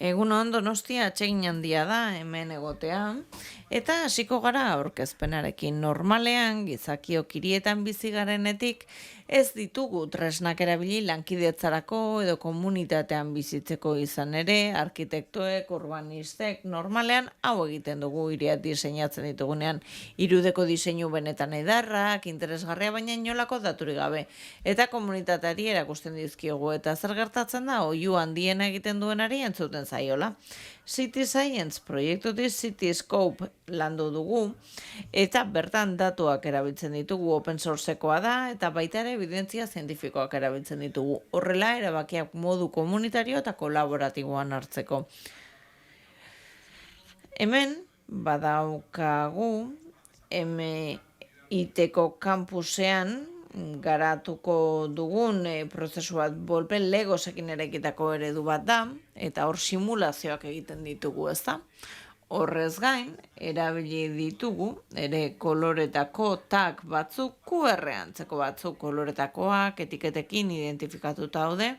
Egun on Donostia atsegin handia da hemen egotea, eta hasiko gara aurkezpenarekin. Normalean, gizakiok hirietan bizi garenetik, ez ditugu tresnak erabili lankidetzarako edo komunitatean bizitzeko izan ere, arkitektoek, urbanistek, normalean hau egiten dugu hiriak diseinatzen ditugunean, irudeko diseinu benetan edarrak, interesgarria baina inolako daturik gabe, eta komunitateari erakusten dizkiogu, eta zer gertatzen da, oihu handiena egiten duenari entzuten zaiola. City Science proiektutik Cityscope landu dugu, eta bertan datuak erabiltzen ditugu, open sourcekoa da, eta baita ere evidentzia zientifikoak erabiltzen ditugu. Horrela, erabakiak modu komunitario eta kolaboratiboan hartzeko. Hemen, badaukagu, MIT-ko kampusean, garatuko dugun prozesu bat bolpen legosekin erekitako eredu bat da, eta hor simulazioak egiten ditugu, ezta? Horrez gain, erabili ditugu, ere koloretako tag batzuk, QR antzeko batzuk koloretakoak, etiketekin identifikatuta daude,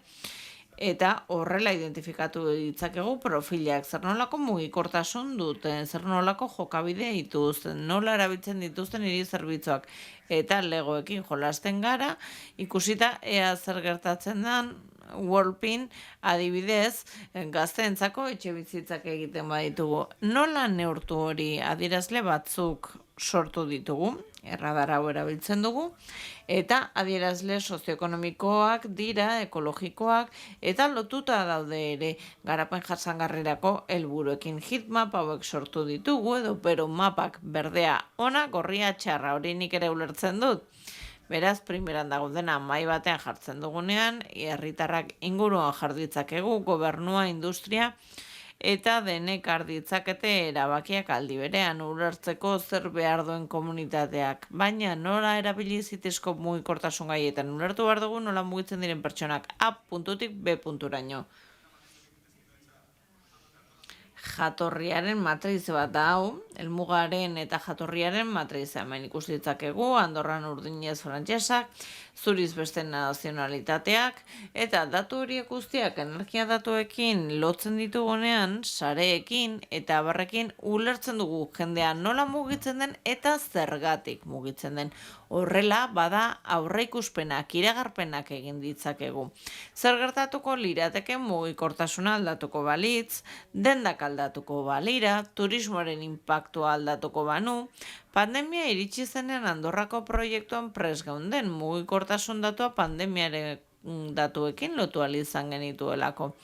eta horrela identifikatu ditzakegu profilak, zer nolako mugikortasun duten, zer nolako jokabide dituzten, nola erabiltzen dituzten hiri zerbitzuak, eta legoekin jolasten gara, ikusita ea zer gertatzen den, Worldpin adibidez, gazteentzako etxe bizitzak egiten baditugu. Nola neurtu hori adierazle batzuk sortu ditugu, erradar hau erabiltzen dugu, eta adierazle sozioekonomikoak dira, ekologikoak, eta lotuta daude ere garapen jasangarrirako helburuekin. Heatmap hauek sortu ditugu, edo pero mapak berdea ona, gorria txarra, hori nik ere ulertzen dut. Beraz, primeran dago dena mahai batean jartzen dugunean, herritarrak inguruan jarditzakegu, gobernua, industria, eta denek arditzakete erabakiak aldi berean ulertzeko zer behar duen komunitateak. Baina nola erabili zitizko mugikortasun gaietan ulertu behar dugu nola mugitzen diren pertsonak A puntutik B punturaino. Jatorriaren matrize bat da hau, helmugaren eta jatorriaren matrize hemen ikus ditzakegu, Andorran urdinez frantsesak, zuriz beste nazionalitateak, eta datu horiek guztiak energia datuekin lotzen ditugunean, sareekin eta abarrekin ulertzen dugu jendea nola mugitzen den eta zergatik mugitzen den. Horrela, bada aurreikuspenak, iragarpenak egin ditzakegu. Zer gertatuko lirateke mugikortasuna aldatuko balitz, dendak aldatuko balira, turismoaren inpaktua aldatuko banu, pandemia iritsi zenean Andorrako proiektuan pres geunden, mugikortasun datua pandemiaren datuekin lotu ahal izan genituelako.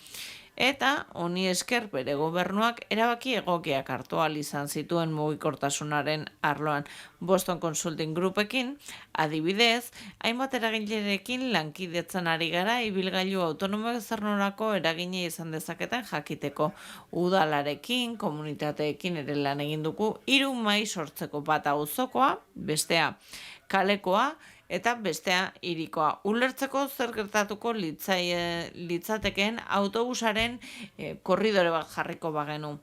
Eta, honi esker bere gobernuak erabaki egokiak hartu ahal izan zituen mugikortasunaren arloan. Boston Consulting Groupekin, adibidez, hainbat eragilerekin lankidetzan ari gara ibilgailu autonomoek zer nolako eragina izan dezaketen jakiteko. Udalarekin, komunitateekin ere lan egin dugu, 3 mahai sortzeko, bata auzokoa, bestea kalekoa, eta bestea hirikoa. Ulertzeko zer gertatuko litzatekeen autobusaren korridore bat jarriko bagenu.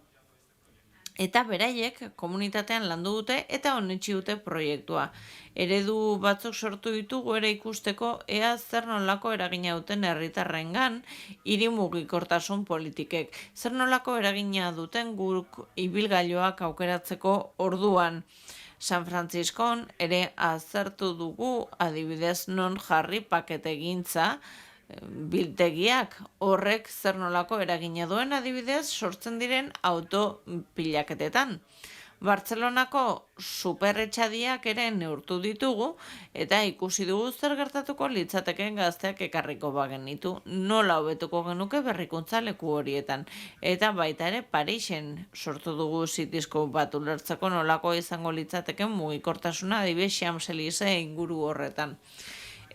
Eta beraiek komunitatean landu dute eta onetsi dute proiektua. Eredu batzuk sortu ditugu ere ikusteko ea zer nolako eragina duten herritarrengan hiri mugikortasun politikek. Zer nolako eragina duten guk ibilgailuak aukeratzeko orduan. San Frantziskon ere azertu dugu adibidez non jarri paketegintza biltegiak horrek zer nolako eragina duen adibidez sortzen diren autopilaketetan. Bartzelonako superretxadiak ere neurtu ditugu eta ikusi dugu zer gertatuko litzateken gazteak ekarriko bagenitu, nola hobetuko genuke berrikuntza leku horietan. Eta baita ere Parisen sortu dugu Cityscope bat ulertzeko nolako izango litzateken mugikortasuna adibidez Champs-Élysées inguru horretan.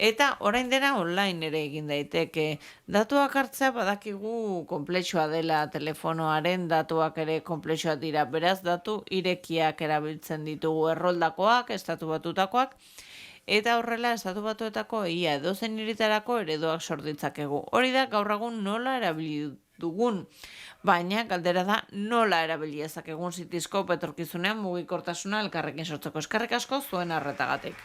Eta orain dena online ere egin daiteke. Datuak hartzea badakigu konplexua dela, telefonoaren datuak ere konplexua dira. Beraz, datu irekiak erabiltzen ditugu erroldakoak, estatu batutakoak, eta horrela estatu batuetako ia edozein hiritarako ereduak sorditzakegu. Hori da gaur egun nola erabili dugun, baina galdera da nola erabili ezakegun Cityscope etorkizunean mugikortasuna elkarrekin sortzeko. Eskerrik asko zuen arretagatik.